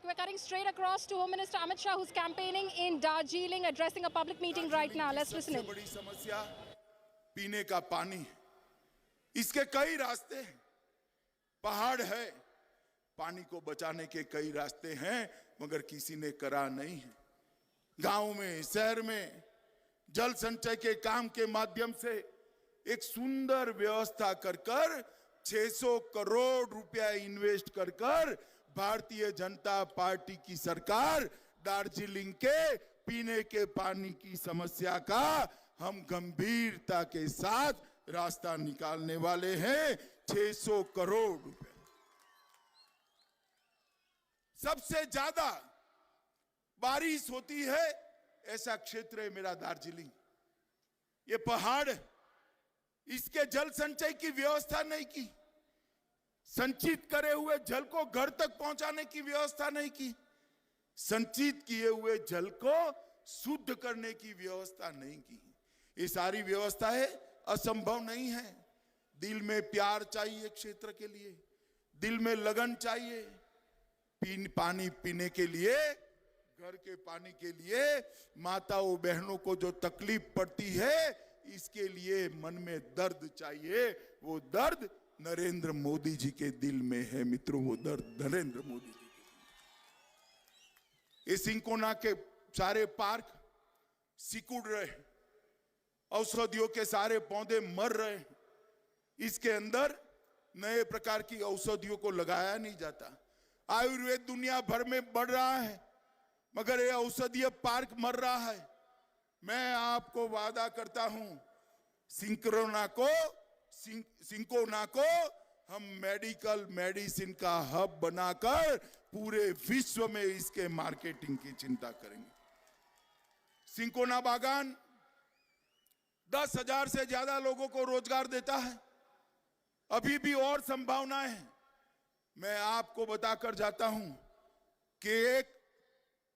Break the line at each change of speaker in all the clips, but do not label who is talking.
We're cutting straight across to Home Minister Amit Shah, who's campaigning in Darjeeling, addressing a public meeting right now. Let's listen in.
सबसे बड़ी समस्या पीने का पानी, इसके कई रास्ते हैं। पहाड़ है, पानी को बचाने के कई रास्ते हैं, मगर किसी ने करा नहीं है। गांव में, शहर में जल संचय के काम के माध्यम से एक सुंदर व्यवस्था कर 600 करोड़ रुपया इन्वेस्ट कर भारतीय जनता पार्टी की सरकार दार्जिलिंग के पीने के पानी की समस्या का हम गंभीरता के साथ रास्ता निकालने वाले हैं। 600 करोड़ रुपए। सबसे ज्यादा बारिश होती है ऐसा क्षेत्र है मेरा दार्जिलिंग। ये पहाड़, इसके जल संचय की व्यवस्था नहीं की, संचित करे हुए जल को घर तक पहुंचाने की व्यवस्था नहीं की, संचित किए हुए जल को शुद्ध करने की व्यवस्था नहीं की। ये सारी व्यवस्था है, असंभव नहीं है। दिल में प्यार चाहिए क्षेत्र के लिए, दिल में लगन चाहिए। पानी पीने के लिए, घर के पानी के लिए माताओं बहनों को जो तकलीफ पड़ती है, इसके लिए मन में दर्द चाहिए। वो दर्द नरेंद्र मोदी जी के दिल में है मित्रों, वो दर्द नरेंद्र मोदी जी के। ये सिंकोना के सारे पार्क सिकुड़ रहे, औषधियों के सारे पौधे मर रहे। इसके अंदर नए प्रकार की औषधियों को लगाया नहीं जाता। आयुर्वेद दुनिया भर में बढ़ रहा है, मगर ये औषधीय पार्क मर रहा है। मैं आपको वादा करता हूं, सिंकोना को हम मेडिकल मेडिसिन का हब बनाकर पूरे विश्व में इसके मार्केटिंग की चिंता करेंगे। सिंकोना बागान 10,000 से ज्यादा लोगों को रोजगार देता है। अभी भी और संभावनाएं हैं। मैं आपको बताकर जाता हूं कि एक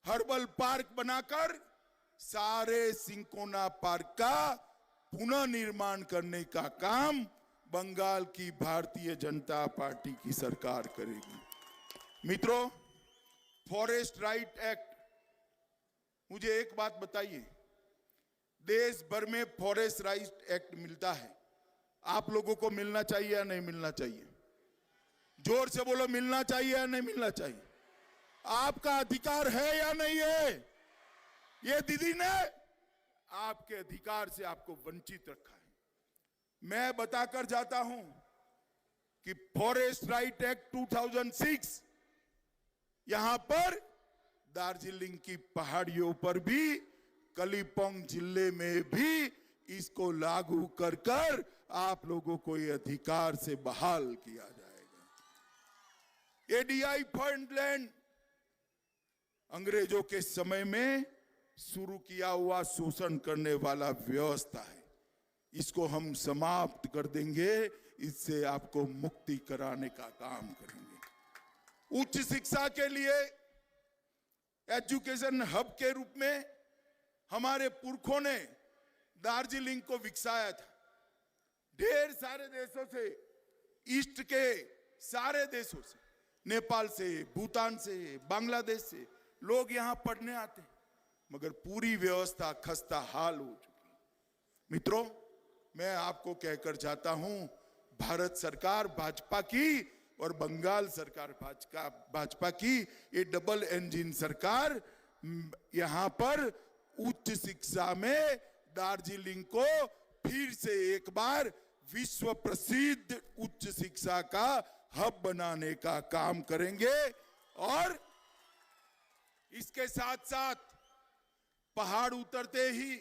हर्बल पार्क बनाकर सारे सिंकोना पार्क का पुनर्निर्माण करने का काम बंगाल की भारतीय जनता पार्टी की सरकार करेगी। मित्रों, फॉरेस्ट राइट एक्ट, मुझे एक बात बताइए, देश भर में फॉरेस्ट राइट एक्ट मिलता है, आप लोगों को मिलना चाहिए या नहीं मिलना चाहिए? जोर से बोलो, मिलना चाहिए या नहीं मिलना चाहिए? आपका अधिकार है या नहीं है? ये दीदी ने आपके अधिकार से आपको वंचित रखा है। मैं बताकर जाता हूं कि फॉरेस्ट राइट एक्ट 2006 यहां पर दार्जिलिंग की पहाड़ियों पर भी, कलिम्पोंग जिले में भी इसको लागू कर आप लोगों को ये अधिकार से बहाल किया जाएगा। एडीआई फंड लैंड अंग्रेजों के समय में शुरू किया हुआ शोषण करने वाला व्यवस्था है। इसको हम समाप्त कर देंगे, इससे आपको मुक्ति कराने का काम करेंगे। उच्च शिक्षा के लिए एजुकेशन हब के रूप में हमारे पुरखों ने दार्जिलिंग को विकसाया था। ढेर सारे देशों से, ईस्ट के सारे देशों से, नेपाल से, भूटान से, बांग्लादेश से लोग यहां पढ़ने आते हैं, मगर पूरी व्यवस्था खस्ता हाल हो चुकी है। मित्रों, मैं आपको कहकर जाता हूं, भारत सरकार भाजपा की और बंगाल सरकार भाजपा की ये डबल इंजन सरकार यहां पर उच्च शिक्षा में दार्जिलिंग को फिर से एक बार विश्व प्रसिद्ध उच्च शिक्षा का हब बनाने का काम करेंगे। और इसके साथ साथ पहाड़ उतरते ही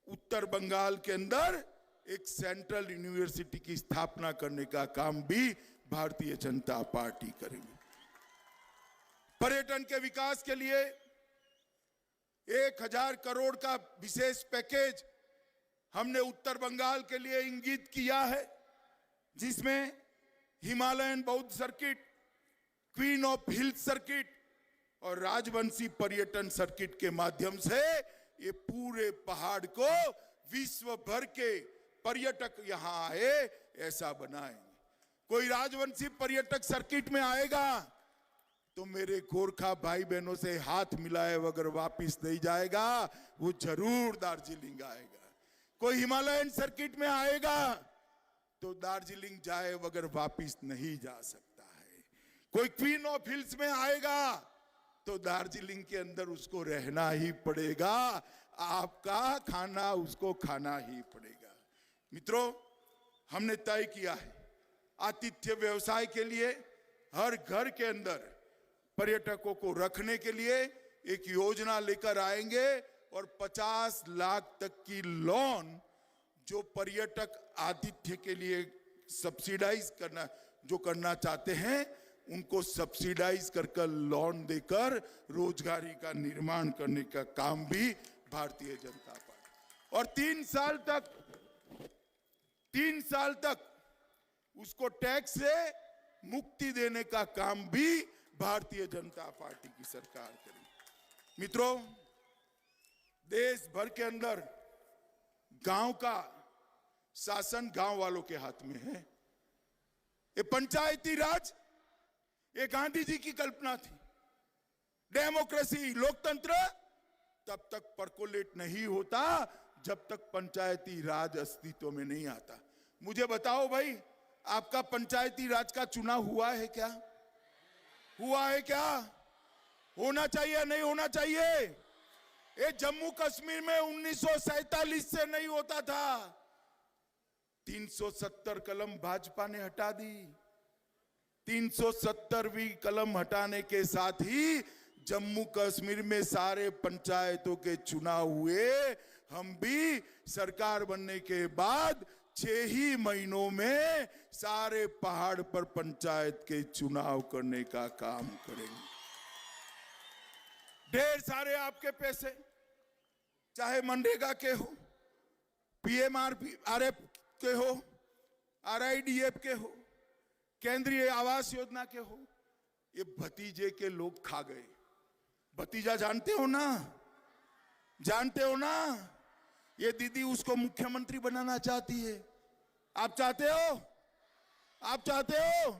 उत्तर बंगाल के अंदर एक सेंट्रल यूनिवर्सिटी की स्थापना करने का काम भी भारतीय जनता पार्टी करेगी। पर्यटन के विकास के लिए 1000 करोड़ का विशेष पैकेज हमने उत्तर बंगाल के लिए इंगित किया है, जिसमें हिमालयन बौद्ध circuit, queen of hill circuit और राजवंशी पर्यटन सर्किट के माध्यम से ये पूरे पहाड़ को विश्व भर के पर्यटक यहां आए ऐसा बनाएंगे। कोई राजवंशी पर्यटक सर्किट में आएगा तो मेरे गोरखा भाई बहनों से हाथ मिलाए अगर वापिस नहीं जाएगा, वो जरूर दार्जिलिंग आएगा। कोई हिमालयन सर्किट में आएगा तो दार्जिलिंग जाए बगैर वापिस नहीं जा सकता है। कोई क्वीन ऑफ हिल्स में आएगा तो दार्जिलिंग के अंदर उसको रहना ही पड़ेगा, आपका खाना उसको खाना ही पड़ेगा। मित्रों, हमने तय किया है आतिथ्य व्यवसाय के लिए हर घर के अंदर पर्यटकों को रखने के लिए एक योजना लेकर आएंगे और 50 लाख तक की लोन जो पर्यटक आतिथ्य के लिए सब्सिडाइज करना चाहते हैं, उनको सब्सिडाइज कर लोन देकर रोजगारी का निर्माण करने का काम भी भारतीय जनता पार्टी, और 3 साल तक उसको टैक्स से मुक्ति देने का काम भी भारतीय जनता पार्टी की सरकार करेगी। मित्रों, देश भर के अंदर गांव का शासन गांव वालों के हाथ में है। ये पंचायती राज ये गांधी जी की कल्पना थी। डेमोक्रेसी, लोकतंत्र तब तक परकोलेट नहीं होता जब तक पंचायती राज अस्तित्व में नहीं आता। मुझे बताओ भाई, आपका पंचायती राज का चुनाव हुआ है क्या? हुआ है क्या? होना चाहिए, नहीं होना चाहिए? ये जम्मू कश्मीर में 1947 से नहीं होता था। 370 कलम भाजपा ने हटा दी। 370वीं कलम हटाने के साथ ही जम्मू कश्मीर में सारे पंचायतों के चुनाव हुए। हम भी सरकार बनने के बाद 6 ही महीनों में सारे पहाड़ पर पंचायत के चुनाव करने का काम करेंगे। ढेर सारे आपके पैसे, चाहे मनरेगा के हो, PMRF के हो, RIDF के हो, केंद्रीय आवास योजना के हो, ये भतीजे के लोग खा गए। भतीजा जानते हो ना? जानते हो ना? ये दीदी उसको मुख्यमंत्री बनाना चाहती है। आप चाहते हो? आप चाहते हो?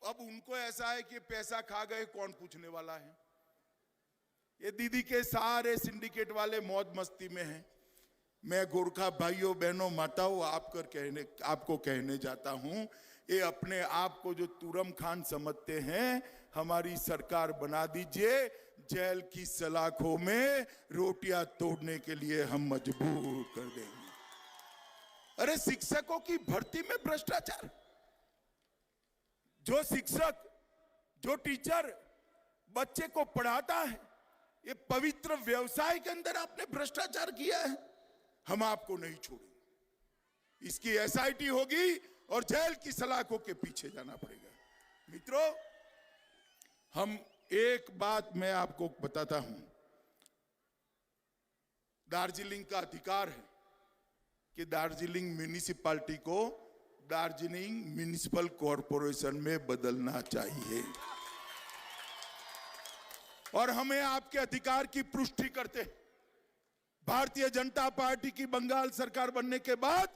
अब उनको ऐसा है कि पैसा खा गए, कौन पूछने वाला है? ये दीदी के सारे सिंडिकेट वाले मौज मस्ती में हैं। मैं गोरखा भाइयों बहनों माताओं आपको कहने जाता हूं, ये अपने आप को जो तुरम खान समझते हैं, हमारी सरकार बना दीजिए, जेल की सलाखों में रोटियां तोड़ने के लिए हम मजबूर कर देंगे। अरे शिक्षकों की भर्ती में भ्रष्टाचार, जो शिक्षक, जो टीचर बच्चे को पढ़ाता है, ये पवित्र व्यवसाय के अंदर आपने भ्रष्टाचार किया है, हम आपको नहीं छोड़ेंगे। इसकी SIT होगी और जेल की सलाखों के पीछे जाना पड़ेगा। मित्रों, हम एक बात मैं आपको बताता हूं, दार्जिलिंग का अधिकार है कि दार्जिलिंग म्युनिसिपैलिटी को दार्जिलिंग म्युनिसिपल कॉरपोरेशन में बदलना चाहिए, और हमें आपके अधिकार की पुष्टि करते हैं। भारतीय जनता पार्टी की बंगाल सरकार बनने के बाद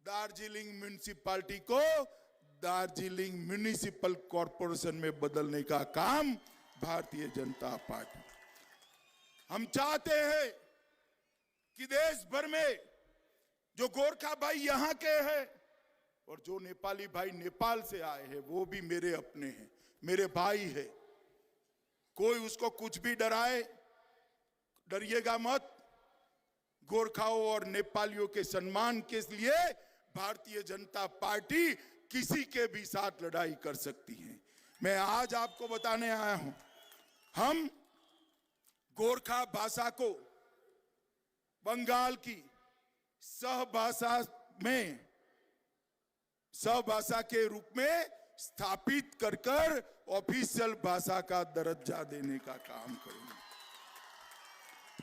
दार्जिलिंग म्युनिसिपैलिटी को दार्जिलिंग म्युनिसिपल कॉरपोरेशन में बदलने का काम भारतीय जनता पार्टी। हम चाहते हैं कि देश भर में जो गोरखा भाई यहां के हैं और जो नेपाली भाई नेपाल से आए हैं, वो भी मेरे अपने हैं, मेरे भाई है। कोई उसको कुछ भी डराए, डरिएगा मत। गोरखाओं और नेपालियों के सम्मान के लिए भारतीय जनता पार्टी किसी के भी साथ लड़ाई कर सकती है। मैं आज आपको बताने आया हूं, हम गोरखा भाषा को बंगाल की सहभाषा के रूप में स्थापित कर ऑफिशियल भाषा का दर्जा देने का काम करेंगे।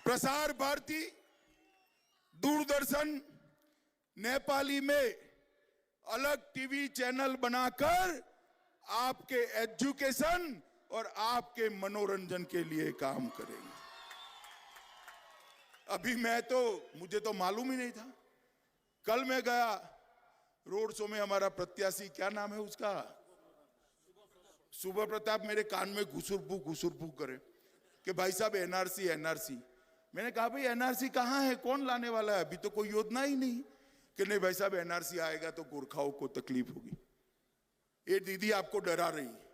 प्रसार भारती, दूरदर्शन नेपाली में अलग टीवी चैनल बनाकर आपके एजुकेशन और आपके मनोरंजन के लिए काम करेंगे। अभी मुझे तो मालूम ही नहीं था। कल मैं गया रोड शो में, हमारा प्रत्याशी, क्या नाम है उसका, सुबह प्रताप मेरे कान में घुसुरपू करे कि भाई साहब एनआरसी एनआरसी। मैंने कहा भाई एनआरसी कहाँ है, कौन लाने वाला है, अभी तो कोई योजना ही नहीं। कि नहीं भाई साहब एनआरसी आएगा तो गोरखाओं को तकलीफ होगी। ये दीदी आपको डरा रही है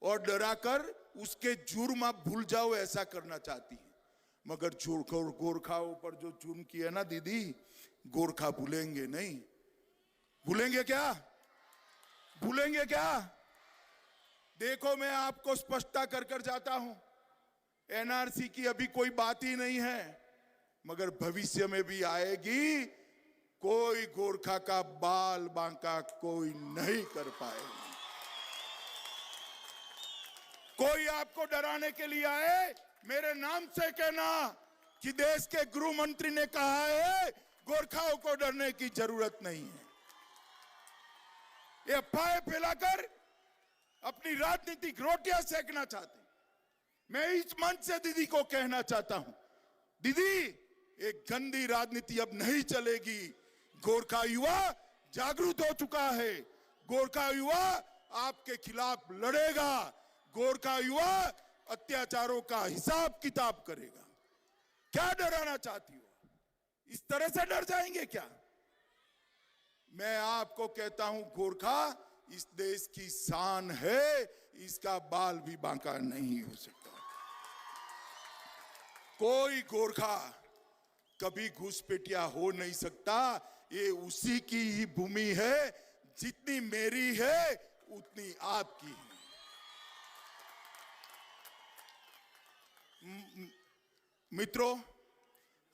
और डरा कर उसके जुर्म आप भूल जाओ ऐसा करना चाहती है। मगर गोरखाओं पर जो जुर्म किया ना दीदी, गोरखा भूलेंगे नहीं। भूलेंगे क्या? भूलेंगे क्या? देखो मैं आपको स्पष्टता कर जाता हूं, एनआरसी की अभी कोई बात ही नहीं है, मगर भविष्य में भी आएगी। कोई गोरखा का बाल बांका कोई नहीं कर पाएगा। कोई आपको डराने के लिए आए, मेरे नाम से कहना कि देश के गृह मंत्री ने कहा है गोरखाओं को डरने की जरूरत नहीं है। ये अफवाहें फैलाकर अपनी राजनीतिक रोटियां सेकना चाहते। मैं इस मंच से दीदी को कहना चाहता हूं, दीदी एक गंदी राजनीति अब नहीं चलेगी। गोरखा युवा जागरूक हो चुका है। गोरखा युवा आपके खिलाफ लड़ेगा। गोरखा युवा अत्याचारों का हिसाब किताब करेगा। क्या डराना चाहती हो? इस तरह से डर जाएंगे क्या? मैं आपको कहता हूं गोरखा इस देश की शान है, इसका बाल भी बांका नहीं हो सकता। कोई गोरखा कभी घुसपैठिया हो नहीं सकता। ये उसी की ही भूमि है, जितनी मेरी है उतनी आपकी है। मित्रों,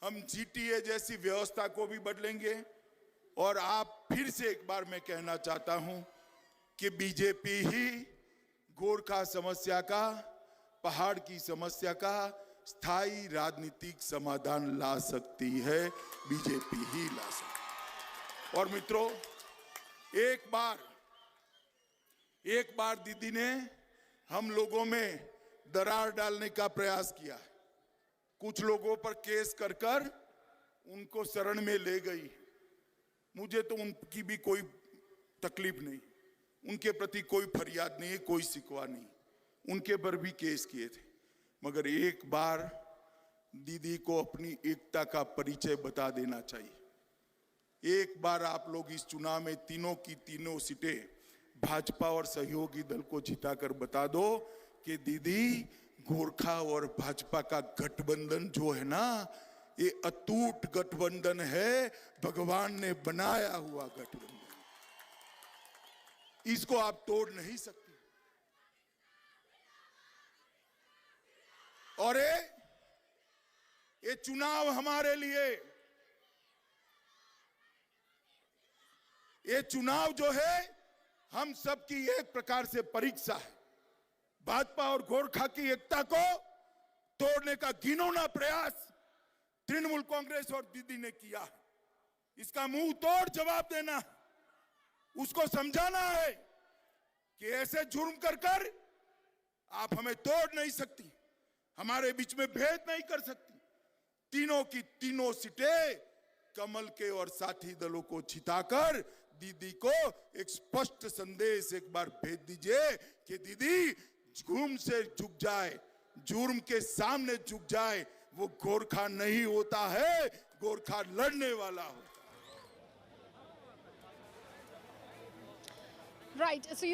हम जीटीए जैसी व्यवस्था को भी बदलेंगे। और आप फिर से एक बार मैं कहना चाहता हूं कि बीजेपी ही गोरखा समस्या का, पहाड़ की समस्या का स्थायी राजनीतिक समाधान ला सकती है। बीजेपी ही ला सकती है। और मित्रों, एक बार दीदी ने हम लोगों में दरार डालने का प्रयास किया। कुछ लोगों पर केस कर उनको शरण में ले गई। मुझे तो उनकी भी कोई तकलीफ नहीं, उनके प्रति कोई फरियाद नहीं है, कोई शिकवा नहीं। उनके पर भी केस किए थे। मगर एक बार दीदी को अपनी एकता का परिचय बता देना चाहिए। एक बार आप लोग इस चुनाव में तीनों की तीनों सीटें भाजपा और सहयोगी दल को जिताकर बता दो कि दीदी गोरखा और भाजपा का गठबंधन जो है ना, ये अटूट गठबंधन है, भगवान ने बनाया हुआ गठबंधन। इसको आप तोड़ नहीं सकते। और ये चुनाव हमारे लिए, ये चुनाव जो है हम सबकी एक प्रकार से परीक्षा है। भाजपा और गोरखा की एकता को तोड़ने का घिनौना प्रयास तृणमूल कांग्रेस और दीदी ने किया। इसका मुंह तोड़ जवाब देना, उसको समझाना है कि ऐसे जुर्म कर आप हमें तोड़ नहीं सकती, हमारे बीच में भेद नहीं कर सकती। तीनों की तीनों सीटें कमल के और साथी दलों को जिताकर दीदी को एक स्पष्ट संदेश एक बार भेज दीजिए कि दीदी जुर्म से झुक जाए, जुर्म के सामने झुक जाए। वो गोरखा नहीं होता है, गोरखा लड़ने वाला होता है।
Right. So you